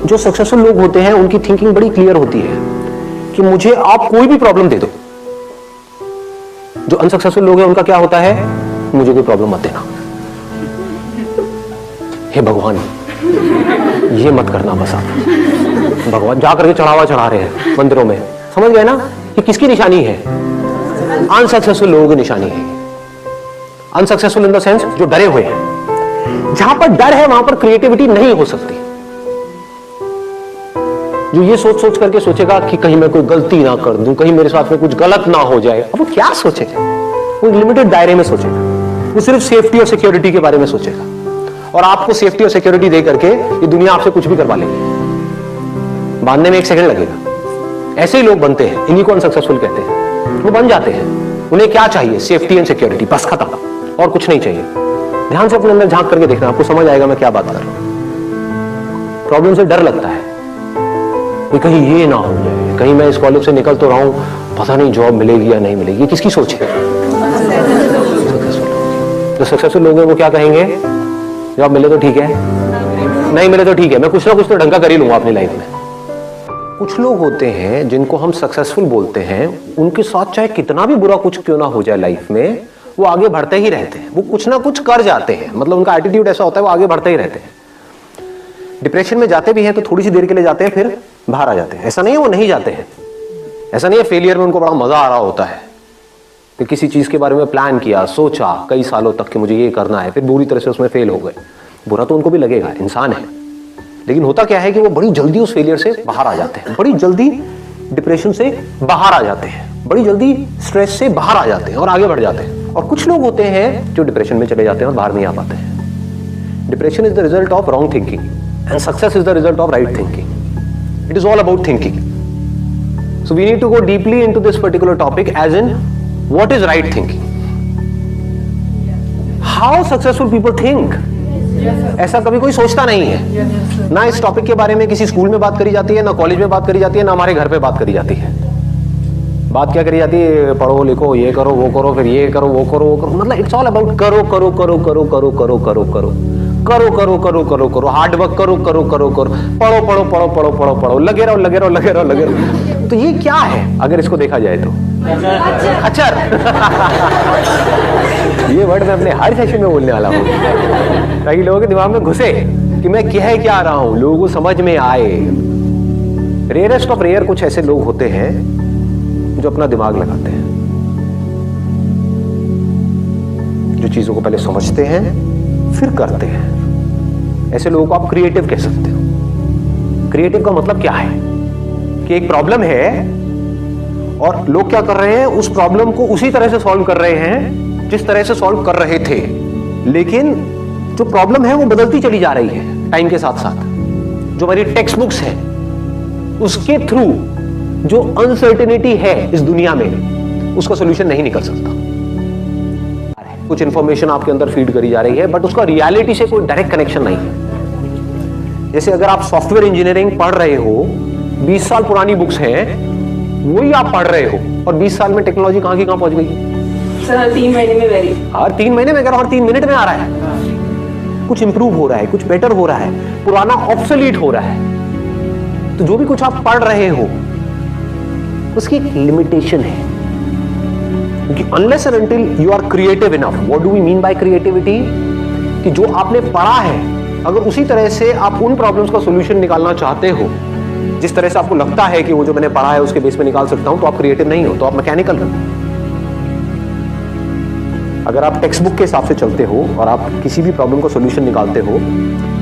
जो सक्सेसफुल लोग होते हैं उनकी थिंकिंग बड़ी क्लियर होती है कि मुझे आप कोई भी प्रॉब्लम दे दो। जो अनसक्सेसफुल लोग हैं उनका क्या होता है, मुझे कोई प्रॉब्लम मत देना, हे भगवान ये मत करना बस आप। भगवान जा करके चढ़ावा चढ़ा रहे हैं मंदिरों में, समझ गए ना कि किसकी निशानी है, अनसक्सेसफुल लोगों की निशानी है। अनसक्सेसफुल इन द सेंस जो डरे हुए हैं। जहां पर डर है वहां पर क्रिएटिविटी नहीं हो सकती। जो ये सोच सोच करके सोचेगा कि कहीं मैं कोई गलती ना कर दूं, कहीं मेरे साथ में कुछ गलत ना हो जाए, अब वो क्या सोचेगा, वो लिमिटेड दायरे में सोचेगा, वो सिर्फ सेफ्टी और सिक्योरिटी के बारे में सोचेगा। और आपको सेफ्टी और सिक्योरिटी दे करके ये दुनिया आपसे कुछ भी करवा लेगी, बांधने में 1 सेकंड लगेगा। ऐसे ही लोग बनते हैं, इन्हीं को अनसक्सेसफुल कहते हैं। वो बन जाते हैं, उन्हें क्या चाहिए, सेफ्टी एंड सिक्योरिटी, बस खत्म, और कुछ नहीं चाहिए। ध्यान से अपने अंदर झांक करके देखना, आपको समझ आएगा मैं क्या बात कर रहा हूं। प्रॉब्लम से डर लगता है कि कहीं ये ना हो जाए, कहीं मैं इस कॉलेज से निकल तो रहा हूं, पता नहीं जॉब मिलेगी या नहीं मिलेगी। ये किसकी सोच है? जो सक्सेसफुल लोग हैं वो क्या कहेंगे, जॉब मिले तो ठीक है, नहीं मिले तो ठीक है, मैं कुछ ना कुछ तो ढंग का कर ही लूंगा अपनी लाइफ में। कुछ लोग होते हैं जिनको हम सक्सेसफुल बोलते हैं, उनके साथ चाहे कितना भी बुरा कुछ क्यों ना हो जाए लाइफ में, वो आगे बढ़ते ही रहते हैं, वो कुछ ना कुछ कर जाते हैं। मतलब उनका एटीट्यूड ऐसा होता है, वो आगे बढ़ते ही रहते हैं। डिप्रेशन में जाते भी हैं तो थोड़ी सी देर के लिए जाते हैं, फिर बाहर आ जाते हैं। ऐसा नहीं है वो नहीं जाते हैं, ऐसा नहीं है फेलियर में उनको बड़ा मजा आ रहा होता है कि किसी चीज के बारे में प्लान किया, सोचा कई सालों तक कि मुझे ये करना है, फिर बुरी तरह से उसमें फेल हो गए। बुरा तो उनको भी लगेगा, इंसान है। लेकिन होता क्या है कि वो बड़ी जल्दी उस फेलियर से बाहर आ जाते हैं, बड़ी जल्दी डिप्रेशन से बाहर आ जाते हैं, बड़ी जल्दी स्ट्रेस से बाहर आ जाते हैं और आगे बढ़ जाते हैं। और कुछ लोग होते हैं जो डिप्रेशन में चले जाते हैं और बाहर नहीं आ पाते हैं। Depression is the result of wrong thinking and success is the result of right thinking. It is all about thinking. So we need to go deeply into this particular topic, as in what is right thinking, how successful people think. ऐसा कभी कोई सोचता नहीं है। ना इस topic के बारे में किसी स्कूल में बात करी जाती है, ना कॉलेज में बात करी जाती है, ना हमारे घर पे बात करी जाती है। बात क्या करी जाती है, पढ़ो लिखो, ये करो वो करो, फिर ये करो वो करो वो करो। मतलब इट्स ऑल अबाउट करो करो करो करो करो करो करो करो करो करो करो करो करो, हार्ड वर्क करो करो करो करो, पढ़ो पढ़ो पढ़ो पढ़ो पढ़ो पढ़ो, लगे रहो लगे रहो लगे रहो लगे रहो। तो ये क्या है अगर इसको देखा जाए तो? खच्चर। ये वर्ड मैं अपने हर सेशन में बोलने वाला हूँ ताकि लोगों के दिमाग में घुसे कि मैं कह क्या रहा हूं, लोगों को समझ में आए। रेयरेस्ट ऑफ रेयर कुछ ऐसे लोग होते हैं जो अपना दिमाग लगाते हैं, जो चीजों को पहले समझते हैं फिर करते हैं। ऐसे लोगों को आप क्रिएटिव कह सकते हो। क्रिएटिव का मतलब क्या है कि एक प्रॉब्लम है और लोग क्या कर रहे हैं, उस प्रॉब्लम को उसी तरह से सॉल्व कर रहे हैं जिस तरह से सॉल्व कर रहे थे, लेकिन जो प्रॉब्लम है वो बदलती चली जा रही है टाइम के साथ साथ। जो हमारी टेक्स्ट बुक्स है उसके थ्रू जो अनसर्टेनिटी है इस दुनिया में, उसका सॉल्यूशन नहीं निकल सकता। कुछ इंफॉर्मेशन आपके अंदर फीड करी जा रही है बट उसका रियलिटी से कोई डायरेक्ट कनेक्शन नहीं है। जैसे अगर आप सॉफ्टवेयर इंजीनियरिंग पढ़ रहे हो, 20 साल पुरानी बुक्स हैं, वही आप पढ़ रहे हो, और 20 साल में टेक्नोलॉजी कहां की कहां पहुंच गई सर? हर 3 महीने में वेरी, हर 3 महीने में, हर 3 मिनट में आ रहा है। कुछ इंप्रूव हो रहा है, कुछ बेटर हो रहा है, पुराना ऑब्सोलीट हो रहा है। तो जो भी कुछ आप पढ़ रहे हो उसकी एक लिमिटेशन है, क्योंकि unless and until you are creative enough. What do we mean by creativity? कि जो आपने पढ़ा है अगर उसी तरह से आप उन प्रॉब्लम्स का सॉल्यूशन निकालना चाहते हो जिस तरह से आपको लगता है कि वो जो मैंने पढ़ा है उसके बेस पे निकाल सकता हूं, तो आप क्रिएटिव नहीं हो, तो आप मैकेनिकल हो। अगर आप टेक्स्ट बुक के हिसाब से चलते हो और आप किसी भी प्रॉब्लम का सॉल्यूशन निकालते हो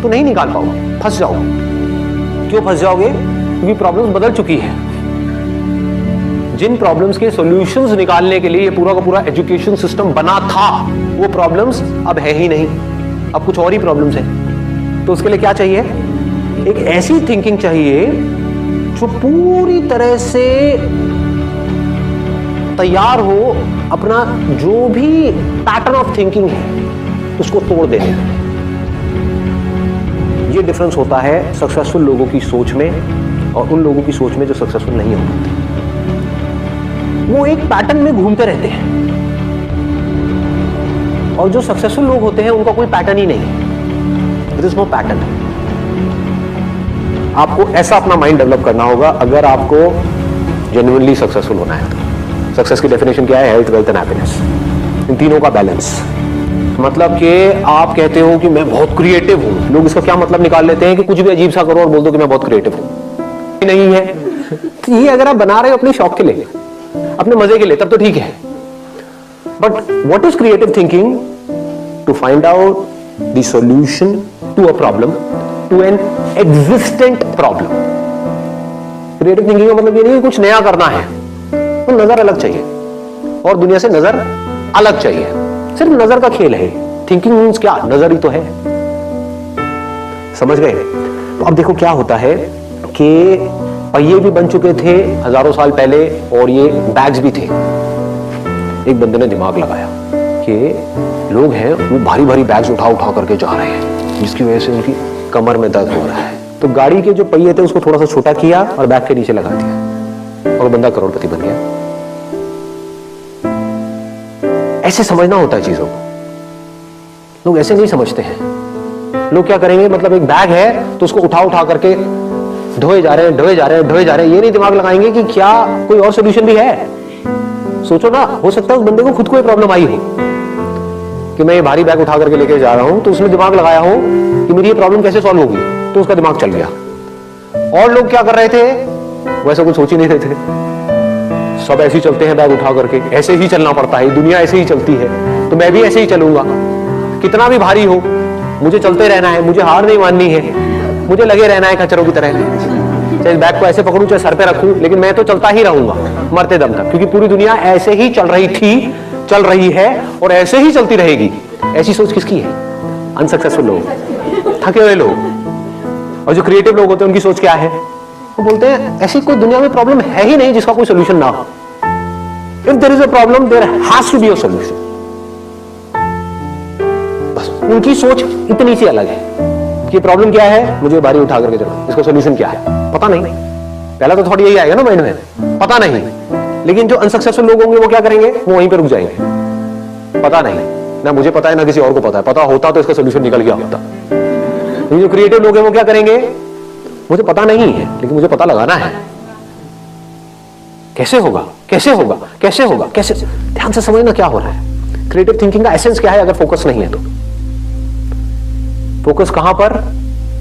तो नहीं निकाल पाओगे, फंस जाओगे। क्यों फंस जाओगे? क्योंकि प्रॉब्लम्स बदल चुकी है। जिन प्रॉब्लम्स के सॉल्यूशंस निकालने के लिए ये पूरा का पूरा एजुकेशन सिस्टम बना था, वो प्रॉब्लम्स अब है ही नहीं, अब कुछ और ही प्रॉब्लम्स हैं। तो उसके लिए क्या चाहिए? एक ऐसी थिंकिंग चाहिए जो पूरी तरह से तैयार हो अपना जो भी पैटर्न ऑफ थिंकिंग है उसको तोड़ देने। ये डिफरेंस होता है सक्सेसफुल लोगों की सोच में और उन लोगों की सोच में जो सक्सेसफुल नहीं हो पाते। वो एक पैटर्न में घूमते रहते हैं, और जो सक्सेसफुल लोग होते हैं उनका कोई पैटर्न ही नहीं है। There is no pattern. आपको ऐसा अपना माइंड डेवलप करना होगा अगर आपको जेन्युइनली सक्सेसफुल होना है तो। सक्सेस की डेफिनेशन क्या है? हेल्थ, वेल्थ एंड हैप्पीनेस, इन तीनों का बैलेंस। मतलब कि आप कहते हो कि मैं बहुत क्रिएटिव हूं, लोग इसका क्या मतलब निकाल लेते हैं कि कुछ भी अजीब सा करो और बोल दो कि मैं बहुत क्रिएटिव हूं। नहीं है तो ये अगर आप बना रहे हो अपने शौक के लिए, अपने मजे के लिए, तब तो ठीक है। But what is creative thinking? To find out the solution to a problem, to an existent problem. Creative thinking का मतलब ये नहीं कि कुछ नया करना है, तो नजर अलग चाहिए और दुनिया से नजर अलग चाहिए। सिर्फ नजर का खेल है। थिंकिंग मीन्स क्या? नजर ही तो है। समझ गए? तो अब देखो क्या होता है कि पहिए भी बन चुके थे हजारों साल पहले और ये बैग्स भी थे। एक बंदे ने दिमाग लगाया कि लोग हैं वो भारी भारी बैग्स उठा उठा करके जा रहे हैं, जिसकी वजह से उनकी कमर में दर्द हो रहा है। तो गाड़ी के जो पहिए थे उसको थोड़ा सा छोटा किया और बैग के नीचे लगा दिया और बंदा करोड़पति बन गया। ऐसे समझना होता है चीजों को। लोग ऐसे नहीं समझते हैं। लोग क्या करेंगे, मतलब एक बैग है तो उसको उठा उठा करके ढोए जा रहे हैं, ढोए जा रहे हैं, ढोए जा रहे हैं। ये नहीं दिमाग लगाएंगे कि क्या कोई और सोल्यूशन भी है। सोचो ना, हो सकता है उस बंदे को खुद कोई प्रॉब्लम आई हो कि मैं ये भारी बैग उठा करके लेके जा रहा हूं, तो उसने दिमाग लगाया हो कि मेरी ये प्रॉब्लम कैसे सॉल्व होगी, तो उसका दिमाग चल गया। और लोग क्या कर रहे थे? वैसा कुछ सोच ही नहीं रहे थे। सब ऐसे ही चलते हैं बैग उठा करके, ऐसे ही चलना पड़ता है, दुनिया ऐसे ही चलती है तो मैं भी ऐसे ही चलूंगा। कितना भी भारी हो मुझे चलते रहना है, मुझे हार नहीं माननी है, मुझे लगे रहना है खच्चरों की तरह। चाहे बैग को ऐसे पकड़ूं, चाहे सर पे रखूं, लेकिन मैं तो चलता ही रहूंगा मरते दम तक, क्योंकि पूरी दुनिया ऐसे ही चल रही थी, चल रही है और ऐसे ही चलती रहेगी। ऐसी सोच किसकी है? अनसक्सेसफुल लोग, थके हुए लोग। और जो क्रिएटिव लोग होते हैं उनकी सोच क्या है? वो बोलते हैं ऐसी कोई दुनिया में प्रॉब्लम है ही नहीं जिसका कोई सोल्यूशन ना हो। If there is a problem there has to be a solution. बस उनकी सोच इतनी सी अलग है कि प्रॉब्लम क्या है, मुझे भारी उठा करके चलो, इसका सोल्यूशन क्या है पता नहीं। पहला तो थोड़ी यही आएगा ना माइंड में, पता नहीं। लेकिन जो अनसक्सेसफुल लोग होंगे वो क्या करेंगे? वो वहीं पे रुक जाएंगे, पता नहीं, ना मुझे पता है ना किसी और को पता है। पता होता तो इसका सोल्यूशन निकल गया होता। जो क्रिएटिव लोग हैं वो क्या करेंगे? मुझे पता नहीं है लेकिन मुझे पता लगाना है। कैसे होगा, कैसे होगा, कैसे होगा, कैसे? ध्यान से समझना क्या हो रहा है। क्रिएटिव थिंकिंग का एसेंस क्या है? अगर फोकस नहीं है तो फोकस कहां पर?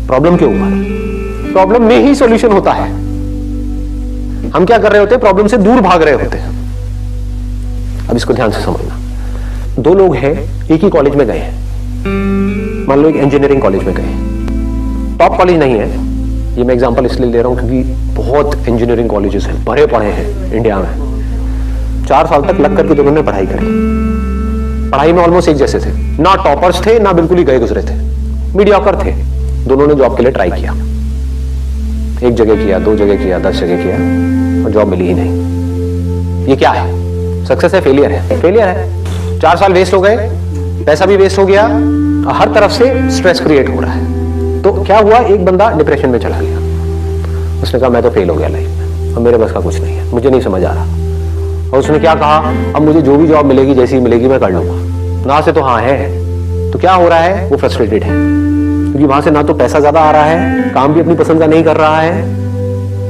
प्रॉब्लम के ऊपर। प्रॉब्लम में ही सॉल्यूशन होता है। हम क्या कर रहे होते हैं? प्रॉब्लम से दूर भाग रहे होते हैं। अब इसको ध्यान से समझना। दो लोग हैं, एक ही कॉलेज में गए हैं, मान लो एक इंजीनियरिंग कॉलेज में गए। टॉप कॉलेज नहीं है, ये मैं एग्जांपल इसलिए ले रहा हूं क्योंकि बहुत इंजीनियरिंग कॉलेजेस हैं, भरे पड़े हैं इंडिया में। 4 साल तक लग करके दोनों ने पढ़ाई करी। पढ़ाई में ऑलमोस्ट एक जैसे थे, ना टॉपर्स थे ना बिल्कुल ही गए गुजरे थे, मीडियोकर थे। दोनों ने जॉब के लिए ट्राई किया, 1 जगह किया, 2 जगह किया, 10 जगह किया और जॉब मिली ही नहीं। ये क्या है? सक्सेस है? फेलियर है? फेलियर है। 4 साल वेस्ट हो गए, पैसा भी वेस्ट हो गया, हर तरफ से स्ट्रेस क्रिएट हो रहा है। तो क्या हुआ? एक बंदा डिप्रेशन में चला गया। उसने कहा मैं तो फेल हो गया लाइफ में, अब मेरे बस का कुछ नहीं है, मुझे नहीं समझ आ रहा। और उसने क्या कहा? अब मुझे जो भी जॉब मिलेगी, जैसी मिलेगी मैं कर लूंगा। ना से तो हाँ है। तो क्या हो रहा है? वो फ्रस्ट्रेटेड है क्योंकि वहां से ना तो पैसा ज्यादा आ रहा है, काम भी अपनी पसंद का नहीं कर रहा है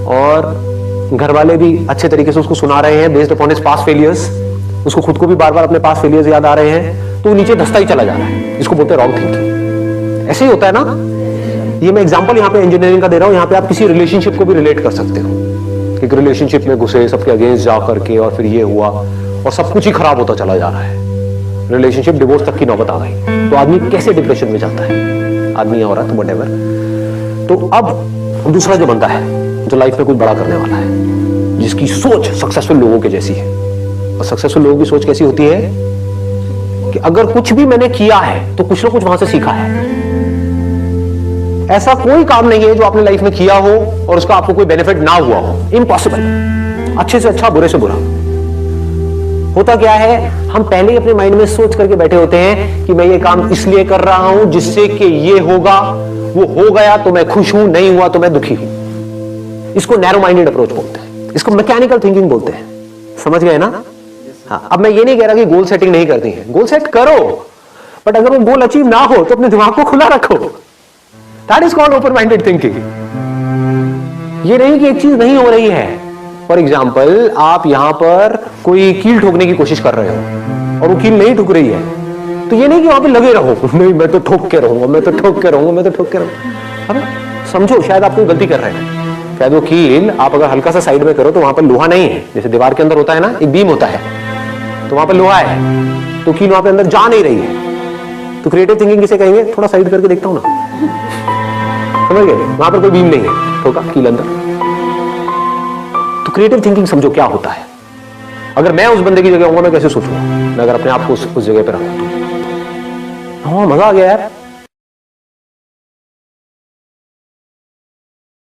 और घर वाले भी अच्छे तरीके से उसको सुना रहे हैं based upon his past failures. उसको खुद को भी बार बार अपने पास्ट फेलियर्स याद आ रहे हैं, तो नीचे धंसता ही चला जा रहा है। इसको बोलते हैं रॉन्ग थिंकिंग। ऐसे ही होता है ना। ये मैं एग्जांपल यहाँ पे इंजीनियरिंग का दे रहा हूं, यहाँ पे आप किसी रिलेशनशिप को भी रिलेट कर सकते हो। एक रिलेशनशिप में घुसे, सबके अगेंस्ट जा करके और फिर ये हुआ और सब कुछ ही खराब होता चला जा रहा है, रिलेशनशिप डिवोर्स तक की नौबत आ गई। तो आदमी कैसे डिप्रेशन में जाता है? आदमी हो रहा है तो व्हाटएवर। तो अब दूसरा जो बंदा है जो लाइफ में कुछ बड़ा करने वाला है, जिसकी सोच सक्सेसफुल लोगों के जैसी है। और सक्सेसफुल लोगों की सोच कैसी होती है कि अगर कुछ भी मैंने किया है तो कुछ ना कुछ वहां से सीखा है। ऐसा कोई काम नहीं है जो आपने लाइफ में किया हो और उसका आपको कोई बेनिफिट ना हुआ हो। इम्पॉसिबल। अच्छे से अच्छा, बुरे से बुरा। होता क्या है? हम पहले ही अपने माइंड में सोच करके बैठे होते हैं कि मैं ये काम इसलिए कर रहा हूं जिससे कि ये होगा, वो हो गया तो मैं खुश हूं, नहीं हुआ तो मैं दुखी हूं। इसको नैरो माइंडेड अप्रोच बोलते हैं, इसको मैकेनिकल थिंकिंग बोलते हैं। समझ गए ना? हाँ, अब मैं ये नहीं कह रहा कि गोल सेटिंग नहीं करती है, गोल सेट करो, बट अगर वो गोल अचीव ना हो तो अपने दिमाग को खुला रखो। That is called open minded thinking. ये नहीं कि एक चीज नहीं हो रही है। फॉर एग्जाम्पल, आप यहां पर कोई कील ठोकने की कोशिश कर रहे हो और वो कील नहीं ठुक रही है, तो ये नहीं कि वहां पे लगे रहो, नहीं मैं तो ठोक के रहूंगा, मैं तो ठोक के रहूंगा, मैं तो ठोक के रहूंगा। अबे समझो, शायद आप कोई गलती कर रहे हैं। शायद वो कील आप अगर हल्का सा साइड में करो तो वहां पर लोहा नहीं है, जैसे दीवार के अंदर होता है ना, एक बीम होता है, तो वहां पर लोहा है, तो कील वहां पे अंदर जा नहीं रही है। तो क्रिएटिव थिंकिंग किसे कहेंगे? थोड़ा साइड करके देखता हूं ना, समझ गए? वहां पर कोई बीम नहीं है, ठोका कील अंदर। तो क्रिएटिव थिंकिंग समझो क्या होता है। अगर मैं उस बंदे की जगह होऊंगा, मैं कैसे सोचूंगा? मैं अगर अपने आप को उस जगह पर रखूं तो हाँ, मजा आ गया यार,